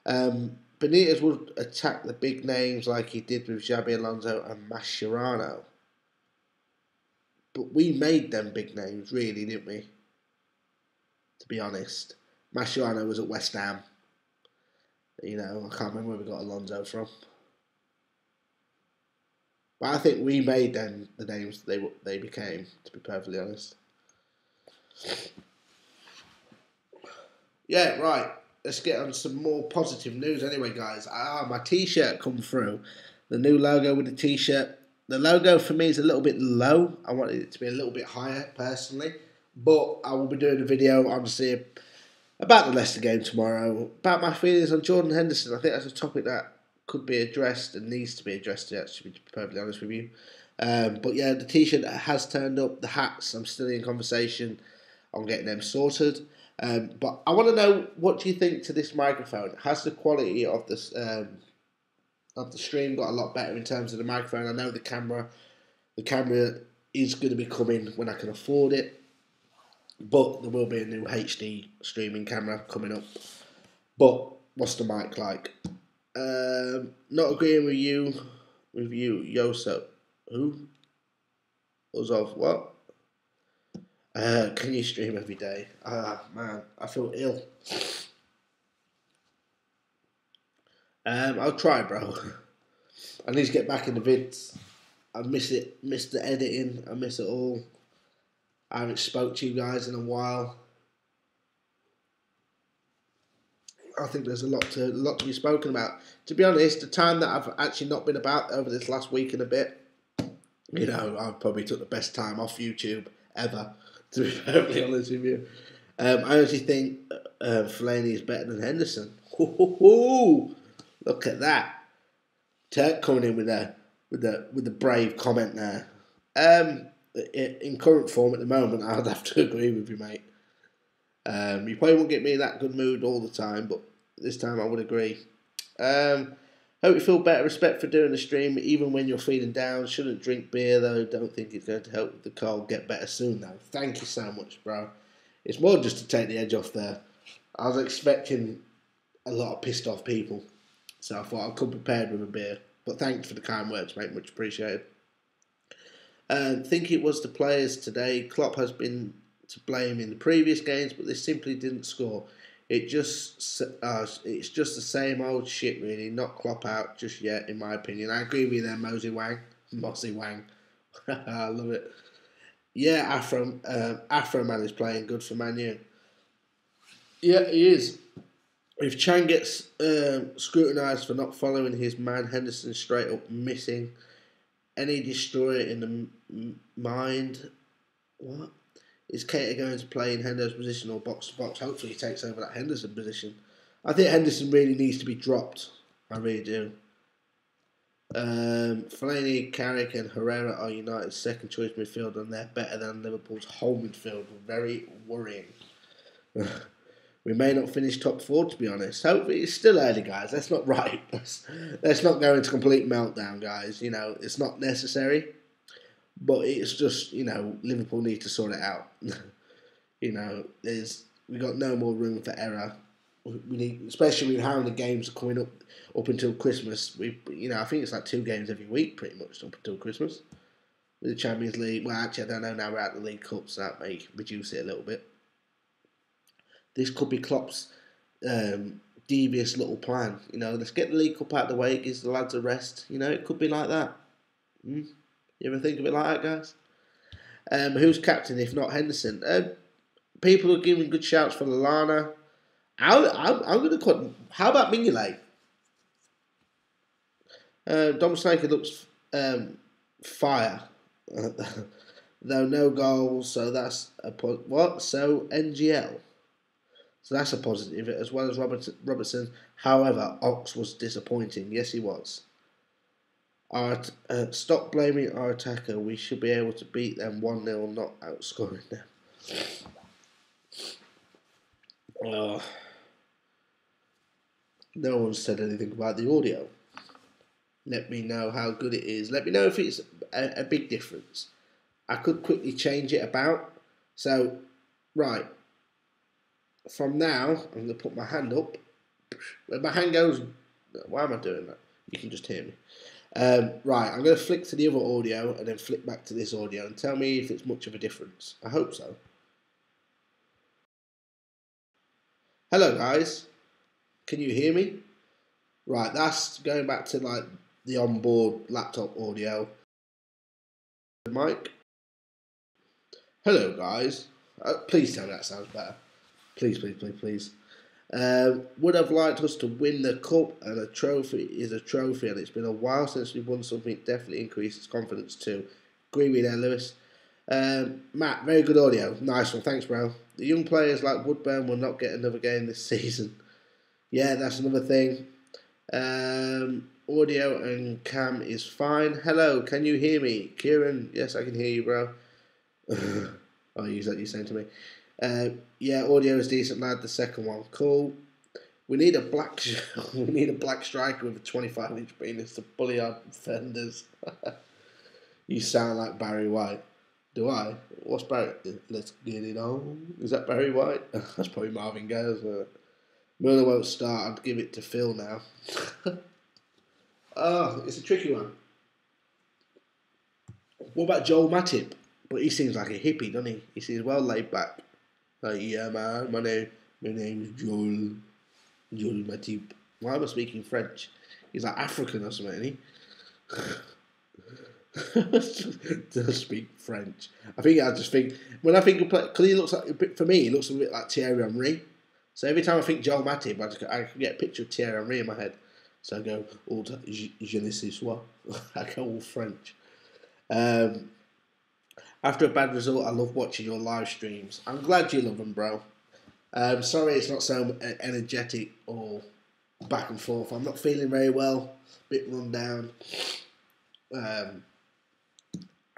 Benitez would attack the big names like he did with Xabi Alonso and Mascherano. But we made them big names, really, didn't we? To be honest. Mascherano was at West Ham. I can't remember where we got Alonso from. But I think we made them the names they became, to be perfectly honest. Yeah, right. Let's get on some more positive news anyway, guys. My T-shirt come through. The new logo with the T-shirt. The logo for me is a little bit low. I wanted it to be a little bit higher, personally. But I will be doing a video, obviously, about the Leicester game tomorrow. About my feelings on Jordan Henderson. I think that's a topic that could be addressed and needs to be addressed, actually, to be perfectly honest with you. But yeah, the T-shirt has turned up. The hats, I'm still in conversation on getting them sorted. But I want to know, what do you think to this microphone? Has the quality of this of the stream got a lot better in terms of the microphone? I know the camera is going to be coming when I can afford it, but there will be a new HD streaming camera coming up. But what's the mic like? Not agreeing with you, Yoso. Who? Uzov, what? Can you stream every day? Man, I feel ill. I'll try, bro. I need to get back in the vids. I miss it. Miss the editing. I miss it all. I haven't spoke to you guys in a while. I think there's a lot to be spoken about. To be honest, the time that I've actually not been about over this last week and a bit, I've probably took the best time off YouTube ever, to be perfectly honest with you. I actually think Fellaini is better than Henderson. Look at that. Turk coming in with the brave comment there. In current form at the moment, I'd have to agree with you, mate. You probably won't get me in that good mood all the time, but this time I would agree. Hope you feel better. Respect for doing the stream, even when you're feeling down. Shouldn't drink beer, though. Don't think it's going to help with the cold. Get better soon, though. Thank you so much, bro. It's more just to take the edge off there. I was expecting a lot of pissed off people, so I thought I'd come prepared with a beer. But thanks for the kind words, mate. Much appreciated. Think it was the players today. Klopp has been to blame in the previous games, but they simply didn't score. It's just the same old shit, really. Not Klopp out just yet, in my opinion. I agree with you there, Mossy Wang. I love it. Yeah, Afro Man is playing good for Man U. Yeah, he is. If Chan gets scrutinised for not following his man, Henderson straight up missing. Any destroyer in the mind. What? Is Keita going to play in Henderson's position or box to box? Hopefully he takes over that Henderson position. I think Henderson really needs to be dropped. I really do. Fellaini, Carrick and Herrera are United's second choice midfield and they're better than Liverpool's home midfield. Very worrying. We may not finish top four, to be honest. Hopefully it's still early, guys. That's not right. Let's not go into complete meltdown, guys. It's not necessary. But it's just, Liverpool need to sort it out. We got no more room for error. We need, especially with how the games are coming up until Christmas. I think it's like 2 games every week, pretty much up until Christmas. With the Champions League, well, actually, I don't know. Now we're at the League Cup, so that may reduce it a little bit. This could be Klopp's devious little plan. Let's get the League Cup out of the way. It gives the lads a rest. It could be like that. You ever think of it like that, guys? Who's captain if not Henderson? People are giving good shouts for Lallana. I'm going to cut. How about Mignolet? Dom Slaker looks fire. Though no goals, so that's a what? So NGL. So that's a positive, as well as Robertson. However, Ox was disappointing. Yes, he was. Stop blaming our attacker. We should be able to beat them 1-0, not outscoring them. Oh, no one said anything about the audio. Let me know how good it is. Let me know if it's a big difference. I could quickly change it about. So, right. From now, I'm going to put my hand up. When my hand goes... Why am I doing that? You can just hear me. Right, I'm going to flick to the other audio and then flick back to this audio and tell me if it's much of a difference. I hope so. Hello, guys. Can you hear me? Right, that's going back to like the onboard laptop audio. Mic. Hello, guys. Please tell me that sounds better. Please, please, please, please. Would have liked us to win the cup, and a trophy is a trophy, and it's been a while since we've won something. It definitely increases confidence too. Agree with that, Lewis. Matt, very good audio. Nice one, thanks, bro. The young players like Woodburn will not get another game this season. Yeah, that's another thing. Audio and cam is fine. Hello, can you hear me? Kieran, yes, I can hear you, bro. I'll use that you're saying to me. Yeah, audio is decent, lad. The second one, cool. We need a black striker with a 25-inch penis to bully our defenders. You sound like Barry White. Do I? What's Barry? Let's get it on. Is that Barry White? That's probably Marvin Gaye. Miller won't start. I'd give it to Phil now. Oh, it's a tricky one. What about Joel Matip? But he seems like a hippie, doesn't he? He seems well laid back. Like, yeah, man, my name's Joel Matip. Why am I speaking French? He's like African or something, isn't he? Does speak French. I just think when I think of play, because he looks like, for me, he looks a bit like Thierry Henry. So every time I think Joel Matip, I can get a picture of Thierry Henry in my head. So I go, je ne sais quoi. I go all French. After a bad result, I love watching your live streams. I'm glad you love them, bro. Sorry it's not so energetic or back and forth. I'm not feeling very well. A bit run down.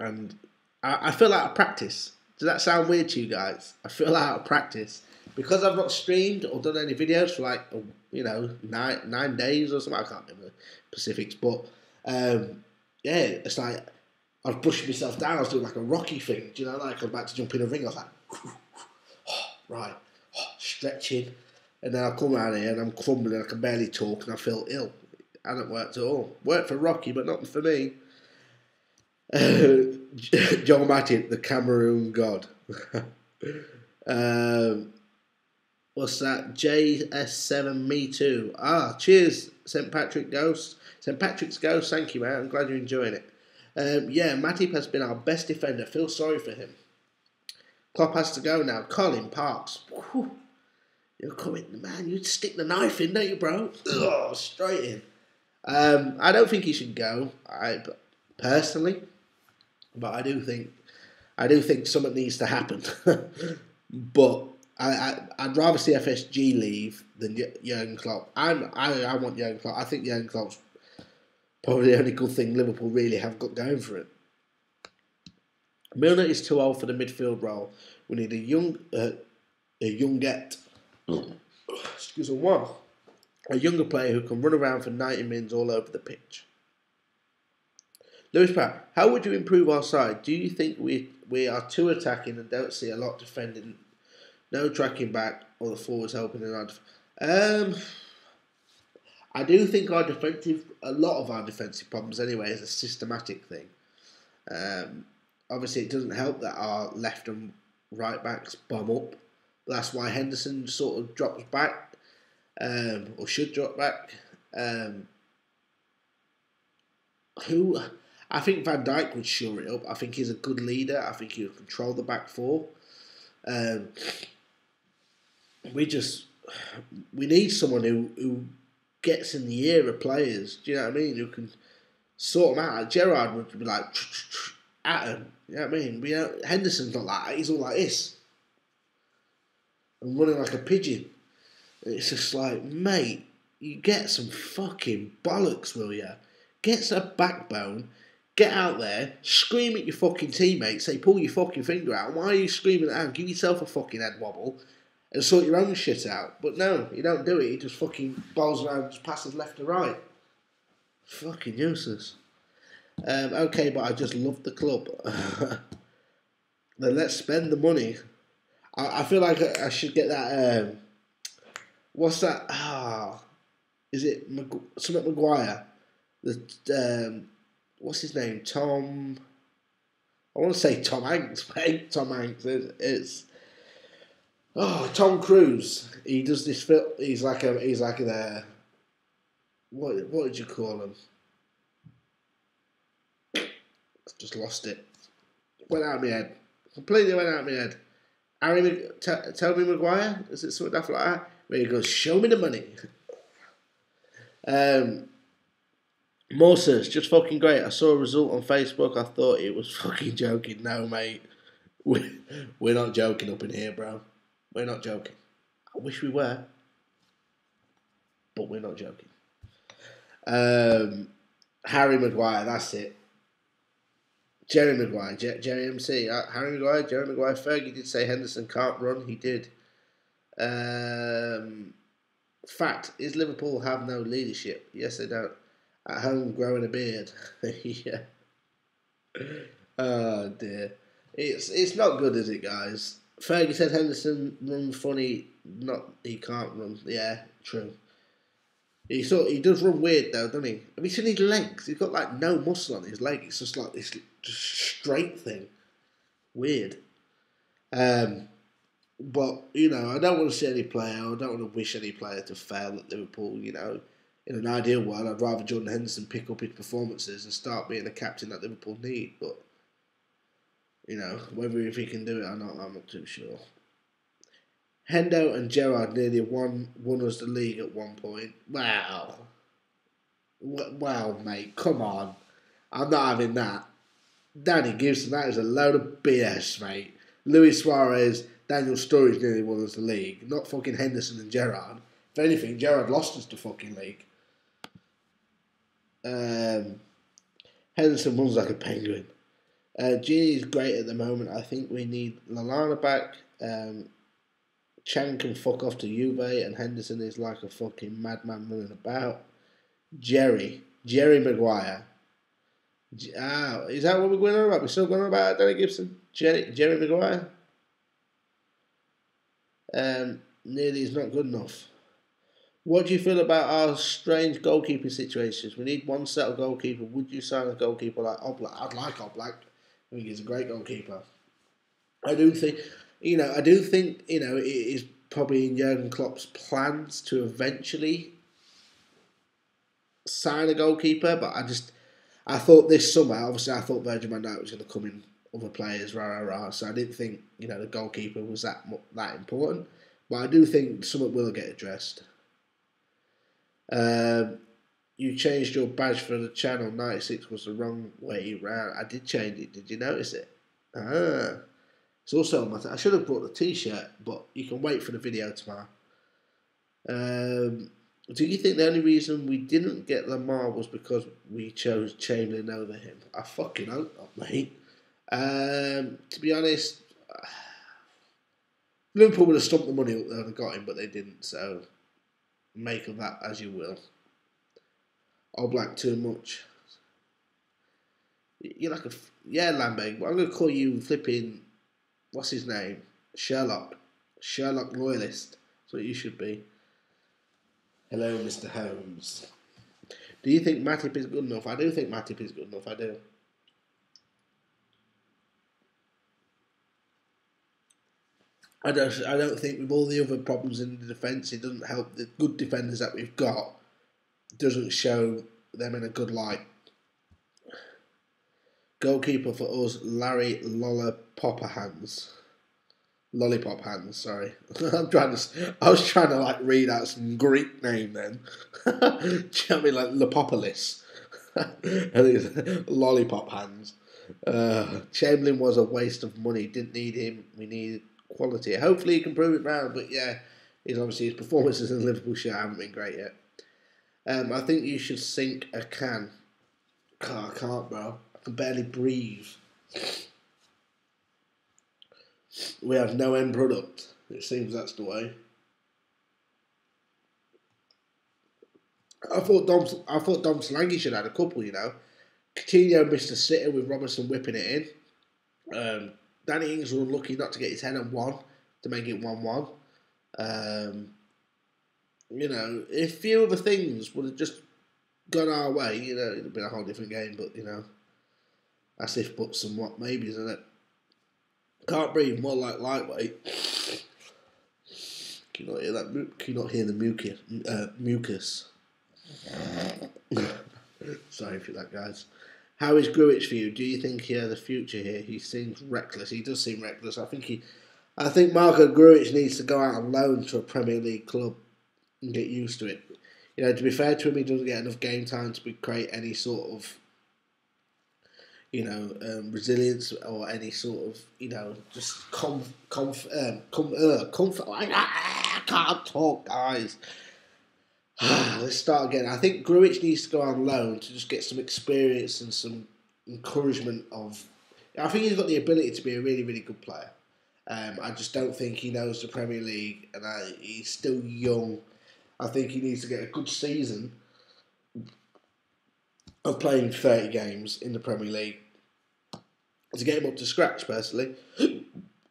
And I feel out of practice. Does that sound weird to you guys? I feel out of practice. Because I've not streamed or done any videos for like, 9 days or something. I can't remember the specifics. But, yeah, it's like I was brushing myself down. I was doing like a Rocky thing. Do you know, like I was about to jump in a ring. I was like, right, stretching. And then I come around here and I'm crumbling. I can barely talk and I feel ill. It hasn't worked at all. Worked for Rocky, but not for me. John Matip, the Cameroon god. What's that? JS7 Me Too. Cheers, St. Patrick Ghost. St. Patrick's Ghost, thank you, man. I'm glad you're enjoying it. Yeah, Matip has been our best defender. Feel sorry for him. Klopp has to go now. Colin Parks. Whew. You're coming, man. You stick the knife in, don't you, bro? Ugh, straight in. I don't think he should go. Personally, but I do think something needs to happen. But I'd rather see FSG leave than Jurgen Klopp. I want Jurgen Klopp. I think Jurgen Klopp's probably the only good thing Liverpool really have got going for it. Milner is too old for the midfield role. We need a youngette. Excuse me, what? A younger player who can run around for 90 minutes all over the pitch. Lewis Pratt, how would you improve our side? Do you think we are too attacking and don't see a lot defending? No tracking back or the forwards helping in our I do think a lot of our defensive problems anyway is a systematic thing. Obviously, it doesn't help that our left and right backs bomb up. That's why Henderson sort of drops back, or should drop back. I think Van Dijk would shore it up. I think he's a good leader. I think he would control the back four. we need someone who gets in the ear of players. Do you know what I mean? Who can sort them out. Like Gerrard would be like at him. You know what I mean? Henderson's not like that. He's all like this and running like a pigeon. And it's just like, mate, you get some fucking bollocks, will you? Get some backbone. Get out there, scream at your fucking teammates, say pull your fucking finger out. Why are you screaming at them? Give yourself a fucking head wobble and sort your own shit out. But no, you don't do it. You just fucking bowls around and just passes left to right. Fucking useless. Okay, but I just love the club. Then let's spend the money. I feel like I should get that. What's that? Is it something Maguire? What's his name? Tom. I want to say Tom Hanks, mate. Tom Hanks. It's Tom Cruise. He does this film. He's like a what did you call him? Just lost it. Went out of my head. Completely went out of my head. Toby Maguire? Is it something like that? Where he goes, show me the money. Moses, just fucking great. I saw a result on Facebook. I thought it was fucking joking. No, mate. We're not joking up in here, bro. We're not joking. I wish we were. But we're not joking. Harry Maguire, that's it. Jerry Maguire, Jerry MC. Harry Maguire, Jerry Maguire. Fergie did say Henderson can't run. He did. Fact, is Liverpool have no leadership? Yes, they don't. At home, growing a beard. Yeah. Oh dear. It's not good, is it, guys? Fergie said Henderson runs funny. He can't run. Yeah, true. He does run weird though, doesn't he? Have you seen his legs? He's got like no muscle on his leg. It's just like this just straight thing. Weird. But, you know, I don't want to see any player, I don't want to wish any player to fail at Liverpool, you know. In an ideal world, I'd rather Jordan Henderson pick up his performances and start being the captain that Liverpool need. But, you know, whether if he can do it or not, I'm not too sure. Hendo and Gerrard nearly won us the league at one point. Wow. Wow, mate, come on. I'm not having that. Danny Gibson, that is a load of BS, mate. Luis Suarez, Daniel Sturridge nearly won us the league. Not fucking Henderson and Gerrard. If anything, Gerrard lost us the fucking league. Henderson runs like a penguin. Gini is great at the moment. I think we need Lallana back. Chan can fuck off to Juve, and Henderson is like a fucking madman running about. Jerry Maguire. Is that what we're going on about? We're still going on about Danny Gibson? Jerry Maguire? Nearly is not good enough. What do you feel about our strange goalkeeping situations? We need one settled goalkeeper. Would you sign a goalkeeper like Oblak? I'd like Oblak. I think he's a great goalkeeper. I do think, it is probably in Jurgen Klopp's plans to eventually sign a goalkeeper, but I thought this summer, obviously I thought Virgil van Dijk was going to come in other players, so I didn't think, the goalkeeper was that important, but I do think something will get addressed. You changed your badge for the channel. 96 was the wrong way round. I did change it. Did you notice it? It's also on I should have brought the t-shirt, but you can wait for the video tomorrow. Do you think the only reason we didn't get Lamar was because we chose Chamberlain over him? I fucking hope not, mate. To be honest, Liverpool would have stumped the money up there and got him, but they didn't, so make of that as you will. Oblak too much. You're like Lambeg, but I'm going to call you flipping, what's his name? Sherlock Loyalist. That's what you should be. Hello, Mr. Holmes. Do you think Matip is good enough? I do think Matip is good enough, I do. I don't think with all the other problems in the defence, it doesn't help the good defenders that we've got. Doesn't show them in a good light. Goalkeeper for us, Larry Lolla Popperhands. Lollipop hands. Sorry, I was trying to like read out some Greek name then. Do you know what I mean? Like Lepopolis. And it's lollipop hands. Chamberlain was a waste of money. Didn't need him. We need quality. Hopefully he can prove it round. But yeah, his performances in the Liverpool shirt haven't been great yet. I think you should sink a can. I can't, bro. I can barely breathe. We have no end product. It seems that's the way. I thought Dom Solanke should have had a couple. Coutinho missed a sitter with Robertson whipping it in. Danny Ings was unlucky not to get his head on one to make it 1-1. If few other things would have just gone our way, it'd have been a whole different game. But that's if buts and what maybe, isn't it? Can't breathe, more like lightweight. Can you not hear that? Can you not hear the mucus? Sorry for that, guys. How is Gruitch for you? Do you think he has a future here? He seems reckless. He does seem reckless. I think Marco Gruitch needs to go out on loan to a Premier League club and get used to it. To be fair to him, he doesn't get enough game time to create any sort of resilience or any sort of, just comfort. I can't talk, guys. Let's start again. I think Gruitch needs to go on loan to just get some experience and some encouragement of. I think he's got the ability to be a really, really good player. I just don't think he knows the Premier League, and he's still young. I think he needs to get a good season of playing 30 games in the Premier League to get him up to scratch, personally.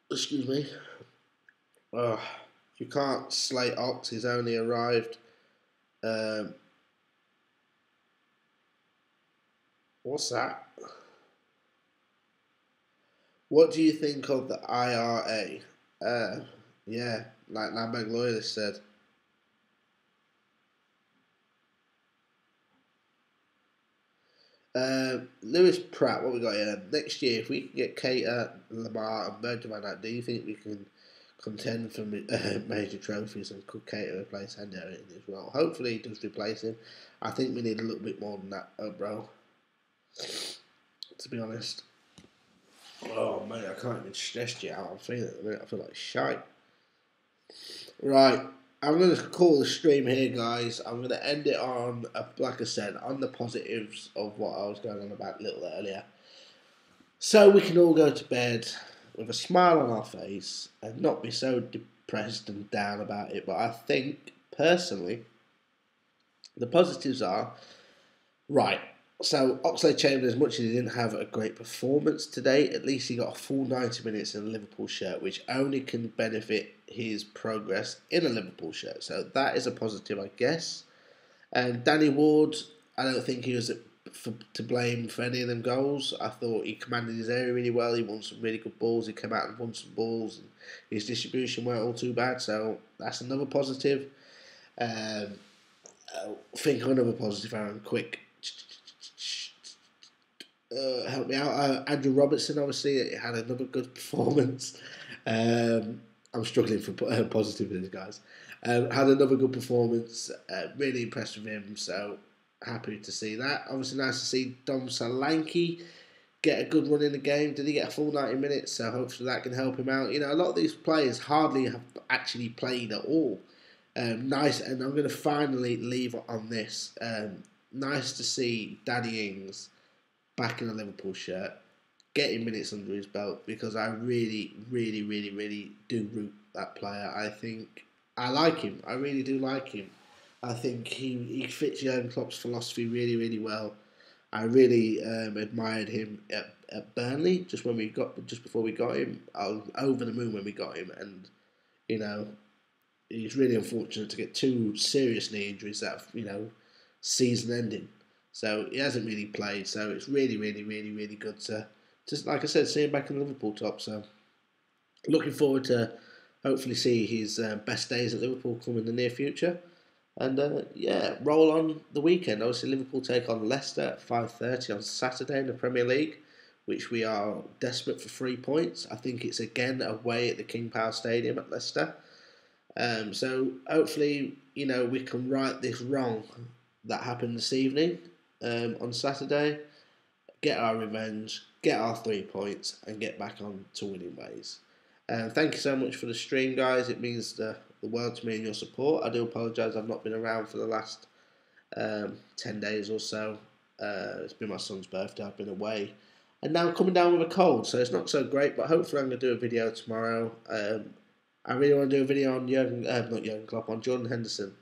Excuse me. You can't slate Ox, he's only arrived. What's that? What do you think of the IRA? Yeah, like Lambert Loyalist said. Lewis Pratt, what we got here? Next year, if we can get Keita, Lamar, and Bergman, do you think we can contend for major trophies, and could Keita replace Hendo in his role? Hopefully, he does replace him. I think we need a little bit more than that, bro. To be honest. Oh, mate, I can't even stress you out. I'm feeling it at the minute. I feel like shite. Right. I'm going to call the stream here, guys. I'm going to end it on, like I said, on the positives of what I was going on about a little earlier. So we can all go to bed with a smile on our face and not be so depressed and down about it. But I think, personally, the positives are, right, so Oxlade-Chamberlain, as much as he didn't have a great performance today, at least he got a full 90 minutes in a Liverpool shirt, which only can benefit his progress in a Liverpool shirt. So that is a positive, I guess. And Danny Ward, I don't think he was to blame for any of them goals. I thought he commanded his area really well. He won some really good balls. He came out and won some balls. And his distribution weren't all too bad. So that's another positive. Think of another positive, Aaron, quick. Help me out. Andrew Robertson, obviously, had another good performance. I'm struggling for positiveness, guys. Had another good performance. Really impressed with him, so happy to see that. Obviously, nice to see Dom Solanke get a good run in the game. Did he get a full 90 minutes? So hopefully that can help him out. A lot of these players hardly have actually played at all. Nice, and I'm going to finally leave on this. Nice to see Danny Ings back in a Liverpool shirt, getting minutes under his belt, because I really, really, really, really do root that player. I think I like him. I really do like him. I think he fits Jurgen Klopp's philosophy really, really well. I really admired him at Burnley just before we got him. I was over the moon when we got him, and he's really unfortunate to get two serious knee injuries that season ending. So he hasn't really played. So it's really, really, really, really good to just, like I said, see him back in the Liverpool top. So looking forward to hopefully see his best days at Liverpool come in the near future. And roll on the weekend. Obviously, Liverpool take on Leicester at 5:30 on Saturday in the Premier League, which we are desperate for 3 points. I think it's again away at the King Power Stadium at Leicester. So hopefully, we can right this wrong that happened this evening on Saturday, get our revenge, get our 3 points, and get back on to winning ways. Thank you so much for the stream, guys. It means the world to me and your support. I do apologise I've not been around for the last 10 days or so. It's been my son's birthday, I've been away. And now I'm coming down with a cold, so it's not so great, but hopefully I'm going to do a video tomorrow. I really want to do a video on not Jurgen Klopp, on Jordan Henderson.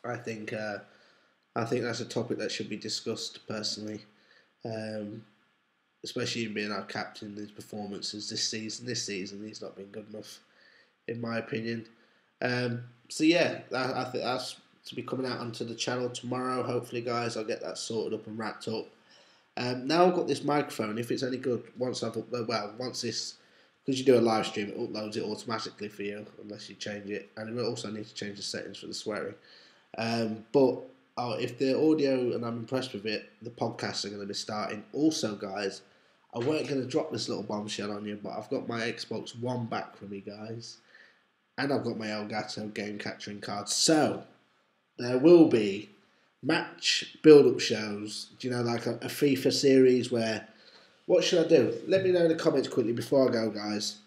I think that's a topic that should be discussed personally, especially being our captain. His performances this season, he's not been good enough, in my opinion. So yeah, I think that's to be coming out onto the channel tomorrow. Hopefully, guys, I'll get that sorted up and wrapped up. Now I've got this microphone. If it's any good, once this, because you do a live stream, it uploads it automatically for you, unless you change it. And we also need to change the settings for the swearing. But if the audio and I'm impressed with it, the podcasts are going to be starting. Also, guys, I weren't going to drop this little bombshell on you, but I've got my Xbox One back for me, guys. And I've got my Elgato game capturing card. So, there will be match build-up shows, like a FIFA series where, what should I do? Let me know in the comments quickly before I go, guys.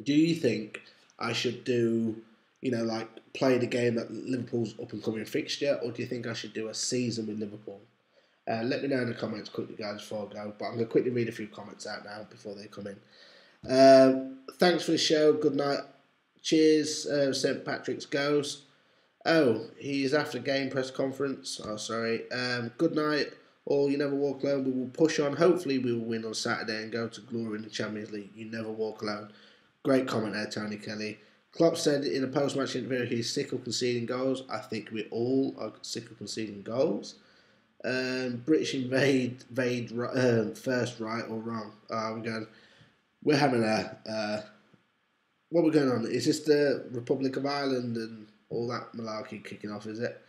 Do you think I should do, like play the game that Liverpool's up-and-coming fixture, or do you think I should do a season with Liverpool? Let me know in the comments quickly, guys, before I go. But I'm going to quickly read a few comments out now before they come in. Thanks for the show. Good night. Cheers, St. Patrick's Ghost. Oh, he's after game press conference. Oh, sorry. Good night. Or you never walk alone. We will push on. Hopefully we will win on Saturday and go to glory in the Champions League. You never walk alone. Great comment there, Tony Kelly. Klopp said in a post-match interview he's sick of conceding goals. I think we all are sick of conceding goals. British invade first, right or wrong? We're having what we're going on? Is this the Republic of Ireland and all that malarkey kicking off, is it?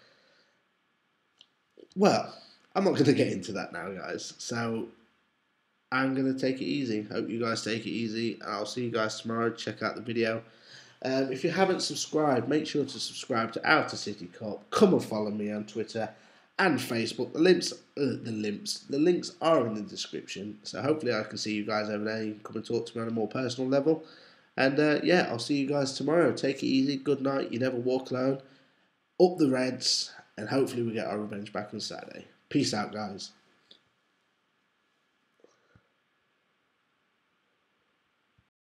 Well, I'm not going to get into that now, guys. So, I'm going to take it easy. Hope you guys take it easy. I'll see you guys tomorrow. Check out the video. If you haven't subscribed, make sure to subscribe to Outer City Corp. Come and follow me on Twitter and Facebook. The links are in the description. So, hopefully I can see you guys over there. You can come and talk to me on a more personal level. And yeah, I'll see you guys tomorrow. Take it easy. Good night. You never walk alone. Up the Reds. And hopefully we get our revenge back on Saturday. Peace out, guys.